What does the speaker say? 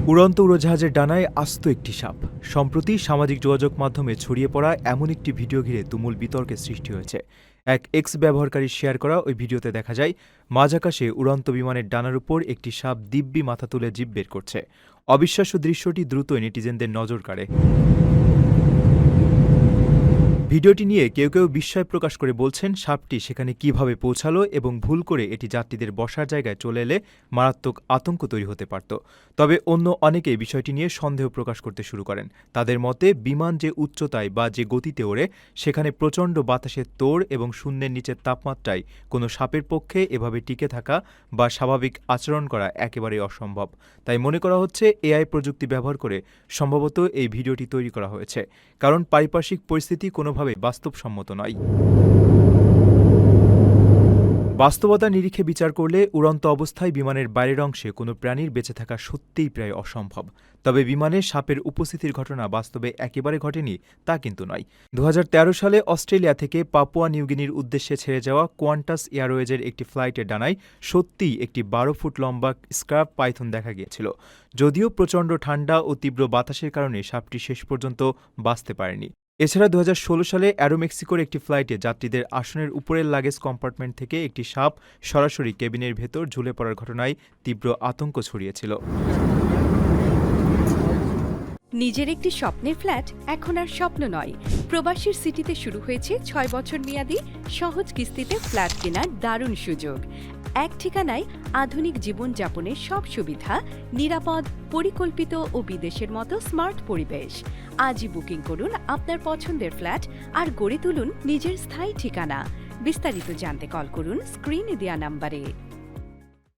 উড়ন্ত উড়োজাহাজের ডানায় আস্ত একটি সাপ। সম্প্রতি সামাজিক যোগাযোগ মাধ্যমে ছড়িয়ে পড়া এমন একটি ভিডিও ঘিরে তুমুল বিতর্কের সৃষ্টি হয়েছে। এক এক্স ব্যবহারকারী শেয়ার করা ওই ভিডিওতে দেখা যায় মাঝ আকাশে উড়ন্ত বিমানের ডানার উপর একটি সাপ দিব্যি মাথা তুলে জিভ বের করছে। অবিশ্বাস্য দৃশ্যটি দ্রুতই নেটিজেনদের নজর কাড়ে। ভিডিওটি নিয়ে কেউ কেউ বিস্ময় প্রকাশ করে বলছেন, সাপটি সেখানে কিভাবে পৌঁছালো এবং ভুল করে এটি যাত্রীদের বসার জায়গায় চলে এলে মারাত্মক আতঙ্ক তৈরি হতে পারত। তবে অন্য অনেকেই বিষয়টি নিয়ে সন্দেহ প্রকাশ করতে শুরু করেন। তাদের মতে, বিমান যে উচ্চতায় বা যে গতিতে ওড়ে সেখানে প্রচণ্ড বাতাসের তোড় এবং শূন্যের নিচের তাপমাত্রায় কোনো সাপের পক্ষে এভাবে টিকে থাকা বা স্বাভাবিক আচরণ করা একেবারেই অসম্ভব। তাই মনে করা হচ্ছে এআই প্রযুক্তি ব্যবহার করে সম্ভবত এই ভিডিওটি তৈরি করা হয়েছে, কারণ পারিপার্শ্বিক পরিস্থিতি কোনোভাবে বাস্তবসম্মত নয়। বাস্তবতার নিরিখে বিচার করলে উড়ন্ত অবস্থায় বিমানের বাইরের অংশে কোনো প্রাণীর বেঁচে থাকা সত্যিই প্রায় অসম্ভব। তবে বিমানে সাপের উপস্থিতির ঘটনা বাস্তবে একেবারে ঘটেনি তা কিন্তু নয়। 2013 সালে অস্ট্রেলিয়া থেকে পাপুয়া নিউগিনির উদ্দেশ্যে ছেড়ে যাওয়া কোয়ান্টাস এয়ারওয়েজের একটি ফ্লাইটের ডানায় সত্যিই একটি 12 ফুট লম্বা স্কার্প পাইথন দেখা গিয়েছিল। যদিও প্রচণ্ড ঠান্ডা ও তীব্র বাতাসের কারণে সাপটি শেষ পর্যন্ত বাঁচতে পারেনি। এছাড়া 2016 সালে অ্যারোমেক্সিকোর একটি ফ্লাইটে যাত্রীদের আসনের উপরের লাগেজ কম্পার্টমেন্ট থেকে একটি সাপ সরাসরি কেবিনের ভেতর ঝুলে পড়ার ঘটনায় তীব্র আতঙ্ক ছড়িয়েছিল। নিজের একটি স্বপ্নের ফ্ল্যাট এখন আর স্বপ্ন নয়। প্রবাসীর সিটিতে শুরু হয়েছে 6 বছর মেয়াদী সহজ কিস্তিতে ফ্ল্যাট কেনার দারুণ সুযোগ। এক ঠিকানায় আধুনিক জীবনযাপনের সব সুবিধা, নিরাপদ, পরিকল্পিত ও বিদেশের মতো স্মার্ট পরিবেশ। আজই বুকিং করুন আপনার পছন্দের ফ্ল্যাট আর গড়ে তুলুন নিজের স্থায়ী ঠিকানা। বিস্তারিত জানতে কল করুন স্ক্রিনে দেয়া নাম্বারে।